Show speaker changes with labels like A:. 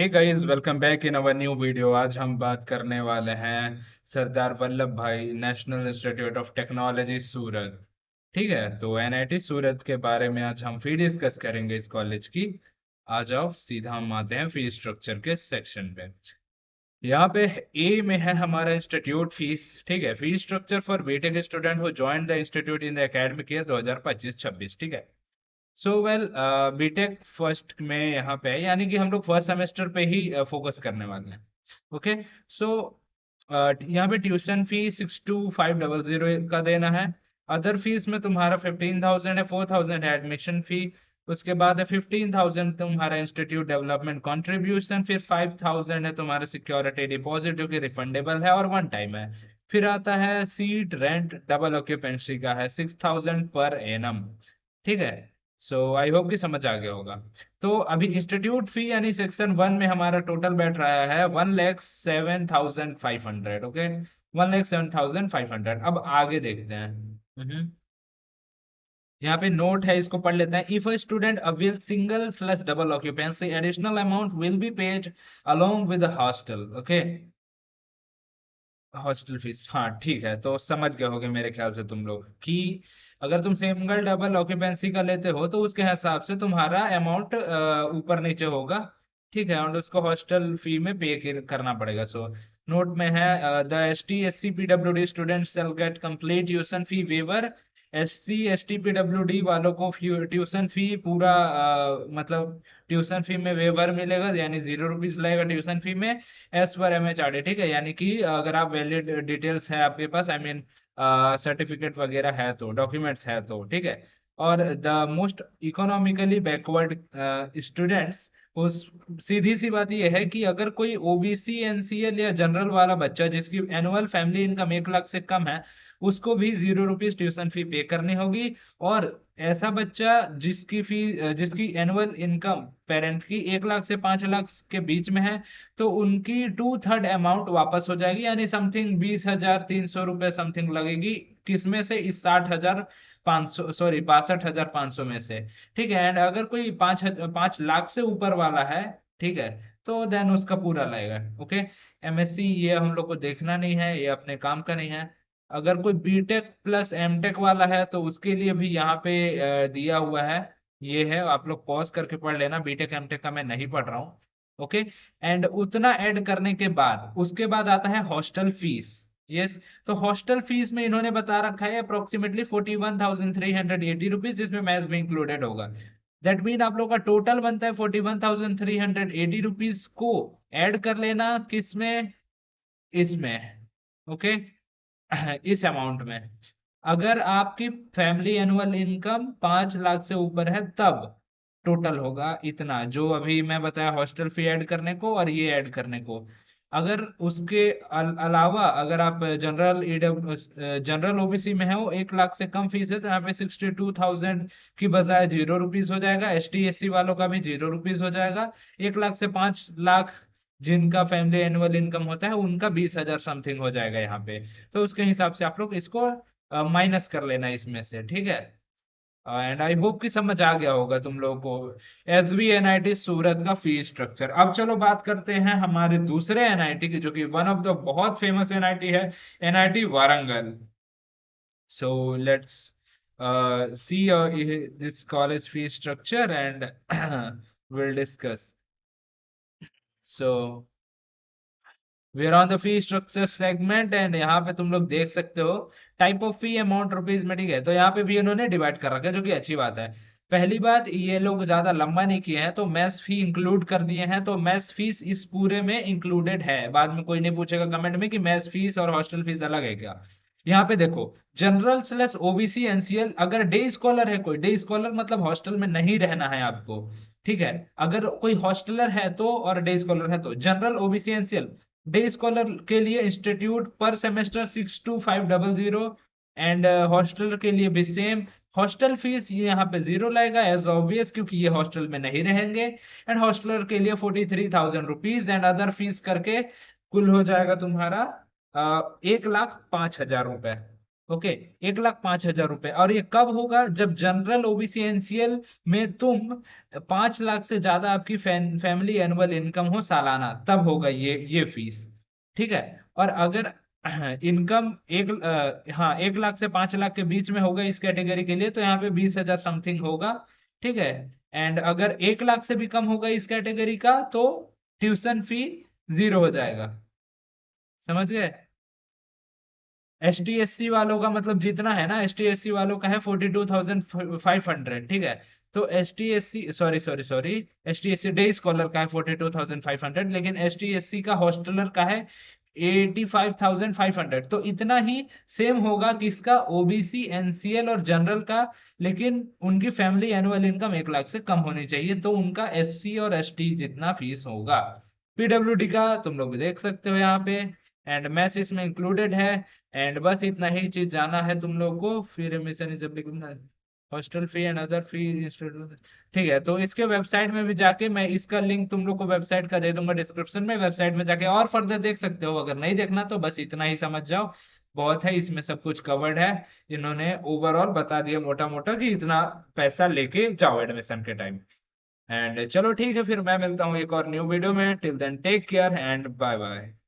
A: Hey guys, welcome back in our new video. आज हम बात करने वाले हैं Sardar Vallabhbhai national institute of technology Surat. ठीक है, तो एनआईटी सूरत के बारे में आज हम फी डिस्कस करेंगे इस कॉलेज की। आ जाओ, सीधा हम आते हैं फी स्ट्रक्चर के सेक्शन पे। यहाँ पे ए में है हमारा इंस्टीट्यूट फीस। ठीक है, fee structure for BTech student who join the institute in the academic year 2025-26। ठीक है। सो वेल, बीटेक फर्स्ट में यहाँ पे है, यानी कि हम लोग फर्स्ट सेमेस्टर पे ही फोकस करने वाले हैं। ओके। सो यहाँ पे ट्यूशन फी 62500 का देना है। अदर फीस में तुम्हारा 15,000 है, 4,000 है एडमिशन फी। उसके बाद है 15,000 तुम्हारा इंस्टीट्यूट डेवलपमेंट कंट्रीब्यूशन, फिर 5,000 है तुम्हारा सिक्योरिटी डिपॉजिट जो कि रिफंडेबल है और वन टाइम है। फिर आता है सीट रेंट, डबल ऑक्यूपेंसी का है 6,000 पर एनम। ठीक है। सो आई होप कि समझ आ गया होगा। तो अभी इंस्टीट्यूट फी यानी सेक्शन 1 में हमारा टोटल बैठ रहा है 1,07,500। ओके, 1,07,500। अब आगे देखते हैं। यहाँ पे नोट है, इसको पढ़ लेते हैं। If a student avail single slash double occupancy, additional amount will be paid along with hostel. Okay, hostel fees. हाँ ठीक है, तो समझ गए होगे मेरे ख्याल से तुम लोग कि अगर तुम सिंगल डबल ऑक्यूपेंसी का लेते हो तो उसके हिसाब से तुम्हारा अमाउंट ऊपर नीचे होगा। ठीक है, और उसको हॉस्टल फी में पे करना पड़ेगा। सो नोट में है the ST SC PWD student shall get complete tuition fee waiver. SC ST PWD वालों को ट्यूशन फी पूरा मतलब ट्यूशन फी में वेवर मिलेगा, यानी 0 रुपीज लगेगा ट्यूशन फी में, एज पर MHRD। ठीक है, यानी कि अगर आप वैलिड डिटेल्स है आपके पास, आई मीन सर्टिफिकेट वगैरह है तो, डॉक्यूमेंट्स है तो। ठीक है। और the most economically backward students, उस सीधी सी बात यह है कि अगर कोई OBC NCL या जनरल वाला बच्चा जिसकी एनुअल फैमिली इनकम 1 लाख से कम है, उसको भी 0 रुपीज ट्यूशन फी पे करनी होगी। और ऐसा बच्चा जिसकी एनुअल इनकम पेरेंट की 1 लाख से 5 लाख के बीच में है, तो उनकी 2/3 अमाउंट वापस हो जाएगी, यानी समथिंग 20,300 रुपये समथिंग लगेगी। किसमें से? इस 60,500, सॉरी 62,500 में से। ठीक है। एंड अगर कोई 5 लाख से ऊपर वाला है, ठीक है, तो देन उसका पूरा लगेगा। ओके। MSc ये हम लोग को देखना नहीं है, ये अपने काम का नहीं है। अगर कोई बीटेक प्लस एमटेक वाला है तो उसके लिए भी यहाँ पे दिया हुआ है। ये है, आप लोग पॉज करके पढ़ लेना, बीटेक एमटेक का मैं नहीं पढ़ रहा हूँ। ओके। एंड उतना ऐड करने के बाद उसके बाद आता है हॉस्टल फीस। यस। तो हॉस्टल फीस में इन्होंने बता रखा है अप्रोक्सीमेटली 41,380 रुपीज, जिसमें मैथ्स भी इंक्लूडेड होगा। दैट मीन आप लोग का टोटल बनता है 41,380 रुपीज को ऐड कर लेना किसमें? इसमें। ओके। इस अमाउंट में अगर आपकी फैमिली एनुअल इनकम 5 लाख से ऊपर है तब टोटल होगा इतना, जो अभी मैं बताया हॉस्टल फी ऐड करने को और ये ऐड करने को। अगर उसके अलावा अगर आप जनरल OBC में हो, 1 लाख से कम फीस है, तो यहाँ पे 62,000 की बजाय 0 रुपीज हो जाएगा। ST SC वालों का भी 0 रुपीज हो जाएगा। 1 लाख से 5 लाख जिनका फैमिली एनुअल इनकम होता है उनका 20,000 समथिंग हो जाएगा यहाँ पे। तो उसके हिसाब से आप लोग इसको माइनस कर लेना इसमें से। ठीक है। एंड आई होप कि समझ आ गया होगा तुम लोगों को SBNIT सूरत का फी स्ट्रक्चर। अब चलो बात करते हैं हमारे दूसरे NIT की, जो कि वन ऑफ द बहुत फेमस NIT है, NIT Warangal. So let's see this college fee structure and will discuss. So we are on the fee structure segment, and यहाँ पे तुम लोग देख सकते हो type of fee amount rupees में। ठीक है, तो यहाँ पे भी उन्होंने डिवाइड कर रखा है, जो कि अच्छी बात है। पहली बात, ये लोग ज्यादा लंबा नहीं किए हैं, तो मैथ्स फी इंक्लूड कर दिए हैं, तो मैथ्स फीस इस पूरे में इंक्लूडेड है। बाद में कोई नहीं पूछेगा कमेंट में कि मैथ्स फीस और हॉस्टल फीस अलग है क्या। यहाँ पे देखो, जनरल स्लैश OBC NCL, अगर डे स्कॉलर है कोई, डे स्कॉलर मतलब हॉस्टल में नहीं रहना है आपको। ठीक है, अगर कोई हॉस्टलर है तो, और डे स्कॉलर है तो, general OBC NCL day scholar के लिए इंस्टीट्यूट पर सेमेस्टर 62,500, एंड हॉस्टलर के लिए भी सेम। हॉस्टल फीस ये यहाँ पे 0 लगेगा एज ऑब्वियस, क्योंकि ये हॉस्टल में नहीं रहेंगे। एंड हॉस्टलर के लिए 43,000 रुपीज, एंड अदर फीस करके कुल हो जाएगा तुम्हारा 1,05,000 रुपए। ओके, 1,05,000 रुपए। और ये कब होगा? जब जनरल ओबीसी एनसीएल में तुम 5 लाख से ज्यादा आपकी फैमिली एनुअल इनकम हो सालाना, तब होगा ये फीस। ठीक है। और अगर इनकम हाँ 1 लाख से 5 लाख के बीच में होगा इस कैटेगरी के लिए, तो यहाँ पे 20,000 समथिंग होगा। ठीक है। एंड अगर 1 लाख से भी कम होगा इस कैटेगरी का, तो ट्यूशन फी 0 हो जाएगा। समझ गए? एस टी एस सी वालों का मतलब जितना है ना, एस टी एस सी वालों का है 42,500। ठीक है। तो S T S C, sorry sorry sorry, S T S C day scholar का है 42,500, लेकिन एस टी एस सी का हॉस्टलर का है 85,500। तो इतना ही सेम होगा किसका? ओबीसी एनसीएल और जनरल का। लेकिन उनकी फैमिली एनुअल इनकम 1 लाख से कम होनी चाहिए, तो उनका एससी और एसटी जितना फीस होगा। पीडब्ल्यूडी का तुम लोग देख सकते हो यहाँ पे, एंड मैथ्स इसमें इंक्लूडेड है। एंड बस इतना ही चीज जाना है तुम लोग को। फिर admission is applicable, hostel fee and other fee institute. ठीक है, तो इसके वेबसाइट में भी जाके, मैं इसका लिंक तुम लोग को वेबसाइट का दे दूंगा डिस्क्रिप्शन में, वेबसाइट में जाके और फर्दर देख सकते हो। अगर नहीं देखना तो बस इतना ही समझ जाओ, बहुत है इसमें, सब कुछ कवर्ड है। इन्होंने ओवरऑल बता दिया मोटा मोटा कि इतना पैसा लेके जाओ एडमिशन के टाइम। एंड चलो ठीक है, फिर मैं मिलता हूँ एक और न्यू वीडियो में। Till then take care and bye bye.